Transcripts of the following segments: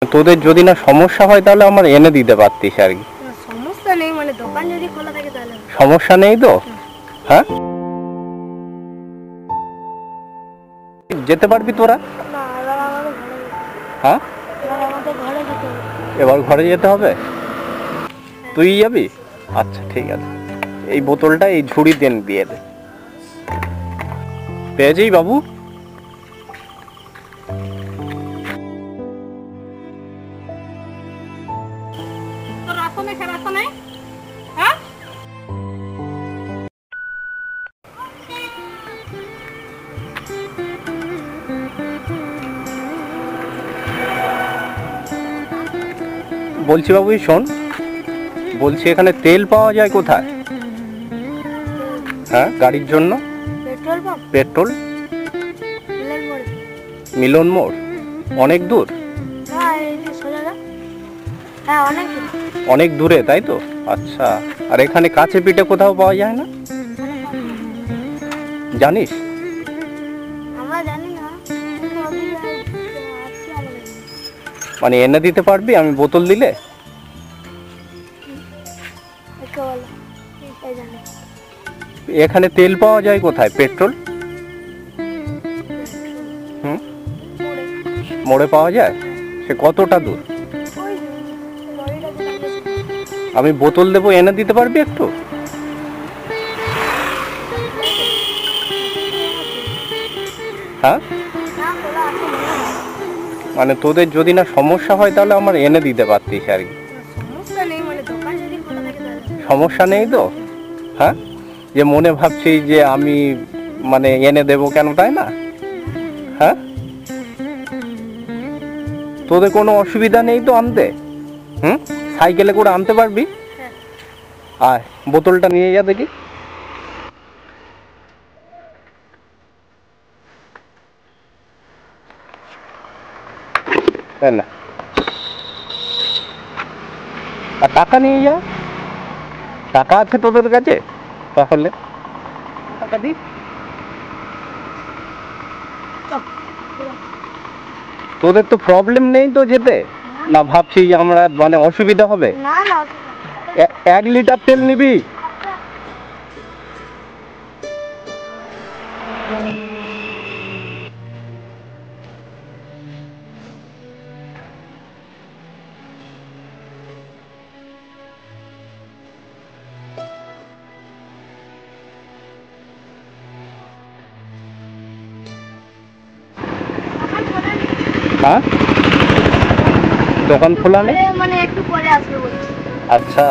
তোদের যদি না সমস্যা হয় তাহলে আমার এনে দিতে পারতিস আর কি। সমস্যা নেই, মানে দোকান যদি খোলা থাকে তাহলে সমস্যা নেই তো? হ্যাঁ, যেতে পারবি তোরা? না, এবার আমাদের ঘরে হ্যাঁ, এবার আমাদের ঘরে যেতে হবে। এবার ঘরে যেতে হবে? তুই যাবি? আচ্ছা ঠিক আছে, এই বোতলটা এই ঝুড়ি দিয়ে দে। পেয়েছি বাবু। বলছি বাবু শোন, বলছি এখানে তেল পাওয়া যায় কোথায়? হ্যাঁ, গাড়ির জন্য পেট্রোল পাম্প পেট্রোল। মিলন মোড়ে। মিলন মোড় অনেক দূর? হ্যাঁ, এই যে সোজা যা। হ্যাঁ, অনেক দূর। অনেক দূরে, তাই তো? আচ্ছা, আর এখানে কাছে পিঠে কোথাও পাওয়া যায় না জানিস? আমরা জানি না, কিন্তু ওদিকে আছে আমাদের। মানে এনে দিতে পারবি আমি বোতল দিলে? একে বলো, এই জানি। এখানে তেল পাওয়া যায় কোথায়, পেট্রোল? হুম, মোড়ে। মোড়ে পাওয়া যায়? সে কতটা দূর? ওই লরিটা যেখান থেকে। আমি বোতল দেবো, এনে দিতে পারবি একটু? হ্যাঁ, না, খোলা আছে মনে হয়। মানে তোদের যদি না সমস্যা হয় তাহলে আমার এনে দিতে পারতিস আর কি। সমস্যা নেই, মানে দোকান যদি খোলা থাকে তাহলে সমস্যা নেই তো? হ্যাঁ, যে মনে ভাবছি যে আমি মানে এনে দেবো কেন, তাই না? হ্যাঁ, তোদের কোনো অসুবিধা নেই তো আনতে? হুম, সাইকেলে করে আনতে পারবি? হ্যাঁ। আয়, বোতলটা নিয়ে যা দেখি। তাই না, আর টাকা নিয়ে যা। টাকা আছে তোদের কাছে? তাহলে টাকা দি। তোদের তো প্রবলেম নেই তো যেতে? না ভাবছি যে আমরা মানে অসুবিধা হবে? না না, 1 লিটার তেল নিবি? হ্যাঁ, দোকান খোলা নেই? মানে একটু পরে আসবে বলছি। আচ্ছা,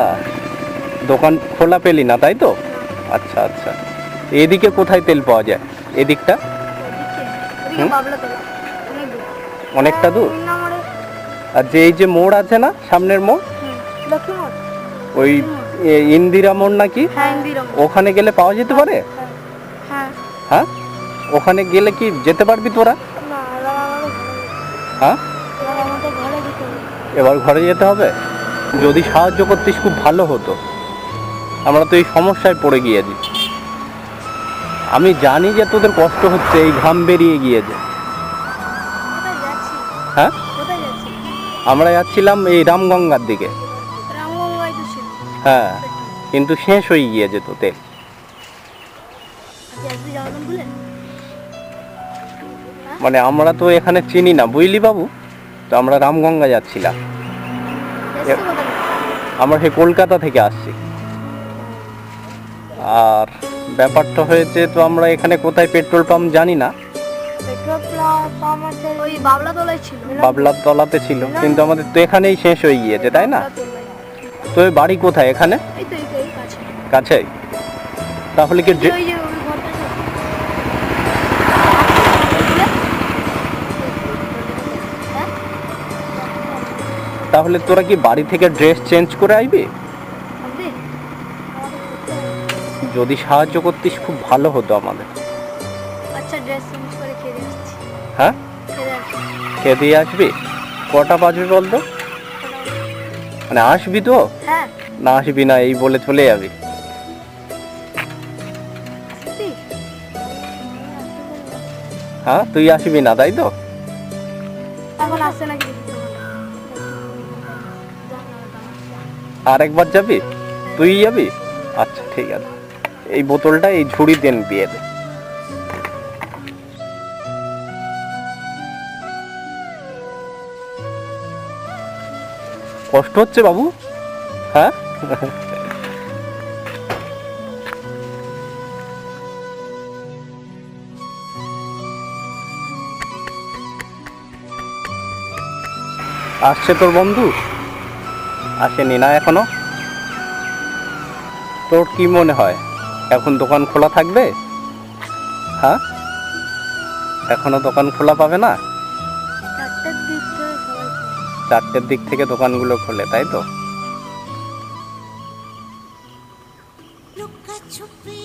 দোকান খোলা পেলি না তাই তো? আচ্ছা আচ্ছা, এদিকে কোথায় তেল পাওয়া যায়? এদিকটা ওদিকে বাবলা তোলা অনেক দূর। অনেকটা দূর? মিলন মোড়ে। আর যে এই যে মোড় আছে না, সামনের মোড়, লক্ষ্মী মোড়। ওই ইন্দিরা মোড় নাকি, হ্যাঁ, ইন্দিরা মোড়। ওখানে গেলে পাওয়া যেতে পারে? হ্যাঁ। হ্যাঁ, ওখানে গেলে কি যেতে পারবি তোরা? না, এবার আমাদের ঘরে যেতে হবে। হ্যাঁ, এবার আমাদের ঘরে যেতে হবে। এবার ঘরে যেতে হবে? যদি সাহায্য করতিস খুব ভালো হতো, আমরা তো এই সমস্যায় পড়ে গিয়েছি। আমি জানি যে তোদের কষ্ট হচ্ছে, এই ঘাম বেরিয়ে গিয়েছে। কোথায় যাচ্ছি? হ্যাঁ, কোথায় যাচ্ছি? আমরা যাচ্ছিলাম এই রামগঙ্গার দিকে। রামগঙ্গায় তো ছিল। হ্যাঁ, কিন্তু শেষ হয়ে গিয়েছে তো তেল। আজকে আসবি যাওয়ার ভুলে? মানে আমরা তো এখানে চিনি না বুঝলি বাবু, তো আমরা রামগঙ্গা যাচ্ছিলাম। এসছি কোথায়? আমরা সেই কলকাতা থেকে আসছি। আর ব্যাপারটা হয়েছে তো আমরা এখানে কোথায় পেট্রোল পাম্প জানি না। পেট্রোল পাম্প আছে ওই বাবলা তলায় ছিল। বাবলার তলাতে ছিল, কিন্তু আমাদের তো এখানেই শেষ হয়ে গিয়েছে, তাই না? তো এই বাড়ি কোথায়? এখানে এই তো এই কাছে। কাছেই? তাহলে কি ওই যে ওই ঘরটা আছে। হ্যাঁ? তাহলে তোরা কি বাড়ি থেকে ড্রেস চেঞ্জ করে আইবি? হবে? আমাদের করতে হবে। যদি সাহায্য করতিস খুব ভালো হতো আমাদের। আচ্ছা, ড্রেস চেঞ্জ করে খেয়ে আসছি। হ্যাঁ, খেয়ে আসছি। খেয়ে দিয়ে আসবি? কটা বাজবে বলতো? মানে আসবি তো? হ্যাঁ। না আসবি না এই বলে চলে যাবি? আসছি। হ্যাঁ, তুই আসবি না তাই তো? এখন আসছে নাকি? আর একবার যাবি? তুই যাবি? আচ্ছা ঠিক আছে, এই বোতলটা এই ঝুড়ি দেন দিয়ে দে। কষ্ট হচ্ছে বাবু? হ্যাঁ আসছে তোর বন্ধু? আসেনি না এখনো? তোর কি মনে হয় এখন দোকান খোলা থাকবে? হ্যাঁ, এখনো দোকান খোলা পাবে না? 4টার দিক করে সবাই করে। 4টের দিক থেকে দোকানগুলো খোলে, তাই তো? लुका छुपी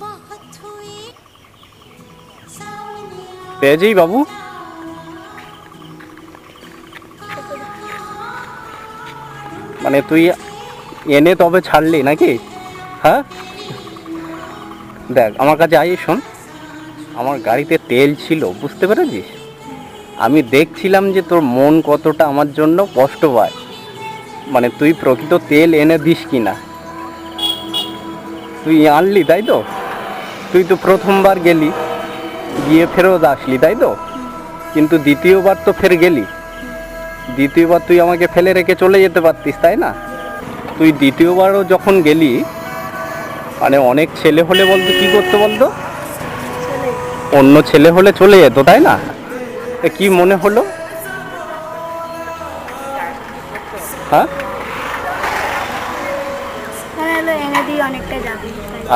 बहुत हुई सामने পেয়েছি বাবু। মানে তুই এনে তবে ছাড়লি নাকি? হ্যাঁ দেখ আমার কাছে আই, শোন, আমার গাড়িতে তেল ছিল, বুঝতে পেরেছিস? আমি দেখছিলাম যে তোর মন কতটা আমার জন্য কষ্ট পায়, মানে তুই প্রকৃত তেল এনে দিস কিনা। তুই আনলি তাই তো? তুই তো প্রথমবার গেলি, গিয়ে ফেরত আসলি তাই তো? কিন্তু দ্বিতীয়বার তো ফের গেলি, দ্বিতীয়বার তুই আমাকে ফেলে রেখে চলে যেতে পারতিস তাই না? তুই দ্বিতীয়বারও যখন গেলি, মানে অনেক ছেলে হলে বলতো কি করতে বলতো? চলে অন্য ছেলে হলে চলে যেত তাই না? এ কি মনে হলো? হ্যাঁ মনে হলো এনে দিয়ে অনেকটা যাবে।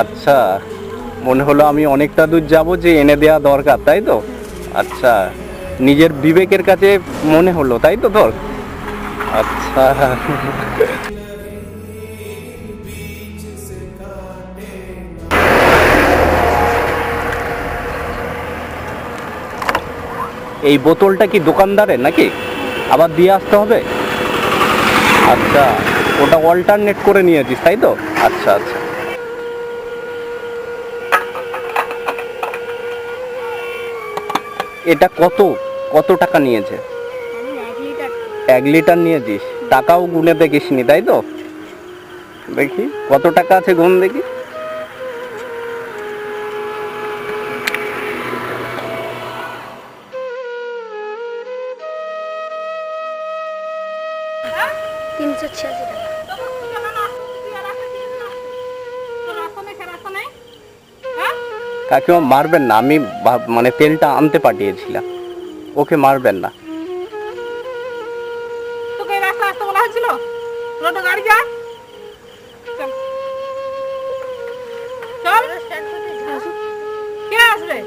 আচ্ছা, মনে হলো আমি অনেকটা দূর যাব যে এনে দেওয়া দরকার তাই তো? আচ্ছা, নিজের বিবেকের কাছে মনে হলো তাই তো তোর? আচ্ছা এই বোতলটা কি দোকানদারের নাকি? আবার দিয়ে আসতে হবে? আচ্ছা, ওটা অল্টারনেট করে নিয়েছিস তাই তো? আচ্ছা আচ্ছা, এটা কত কত টাকা নিয়েছে? আমি 1 লিটার 1 লিটার নিয়েছিস, টাকাও গুনে দেখিসনি তাই তো? দেখি কত টাকা আছে, গুন দেখি। $386 টাকা। কাকিমা মারবেন না, আমি মানে তেলটা আনতে পাঠিয়েছিলাম, ওকে মারবেন না। তোকে এই রাস্তা আসতে বলা হয়েছিল? রোডে গাড়ি যা, চল চল। কে আসবে?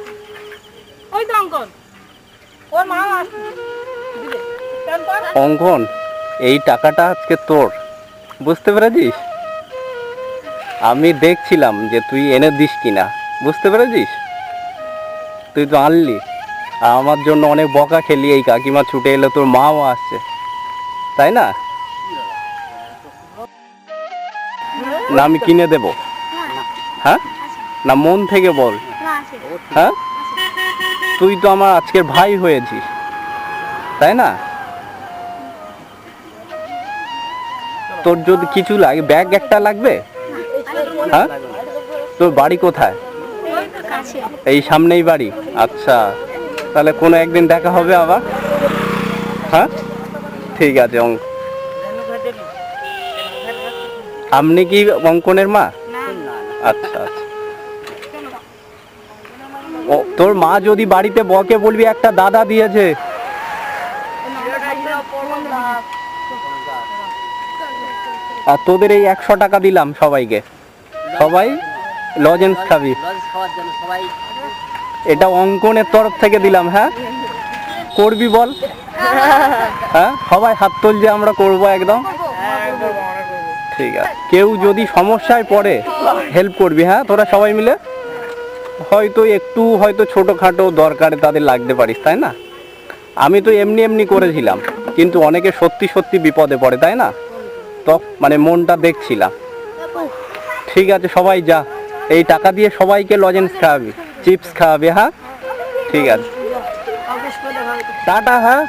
ওই তো অঙ্কন, ওর মা আসবে। দিলে চল কর। অঙ্কন, এই টাকাটা আজকে তোর, বুঝতে পেরেছিস? আমি দেখছিলাম যে তুই এনে দিস কিনা, বুঝতে পেরেছিস? তুই তো আনলি, আর আমার জন্য অনেক বকা খেলি, এই কাকিমা ছুটে এলো, তোর মাও আসছে তাই না? না আমি কিনে দেব? হ্যাঁ, না মন থেকে বল। না আছে। হ্যাঁ, তুই তো আমার আজকের ভাই হয়েছিস তাই না? তোর যদি কিছু লাগে, ব্যাগ একটা লাগবে? হ্যাঁ, তোর বাড়ি কোথায়? ওই তো কাছে। এই সামনেই বাড়ি? আচ্ছা, তাহলে কোনো একদিন দেখা হবে আবার। হ্যাঁ ঠিক আছে। আপনি কি অঙ্কনের মা? আচ্ছা আচ্ছা, ও তোর মা যদি বাড়িতে বকে বলবি একটা দাদা দিয়েছে। আর তোদের এই 100 টাকা দিলাম সবাইকে, সবাই লজেন্স খাবি, এটা অঙ্কনের তরফ থেকে দিলাম। হ্যাঁ করবি বল? হ্যাঁ সবাই হাত তোল যে আমরা করবো একদম। ঠিক আছে, কেউ যদি সমস্যায় পড়ে হেল্প করবি, হ্যাঁ তোরা সবাই মিলে। হয়তো একটু হয়তো ছোটোখাটো দরকারে তাদের লাগতে পারিস তাই না? আমি তো এমনি এমনি করেছিলাম, কিন্তু অনেকে সত্যি সত্যি বিপদে পড়ে তাই না? তো মানে মনটা দেখছিলাম। ঠিক আছে সবাই যা, এই টাকা দিয়ে সবাইকে লজেন্স খাওয়াবি, চিপস খাওয়াবি। হ্যাঁ ঠিক আছে, টাটা। হ্যাঁ।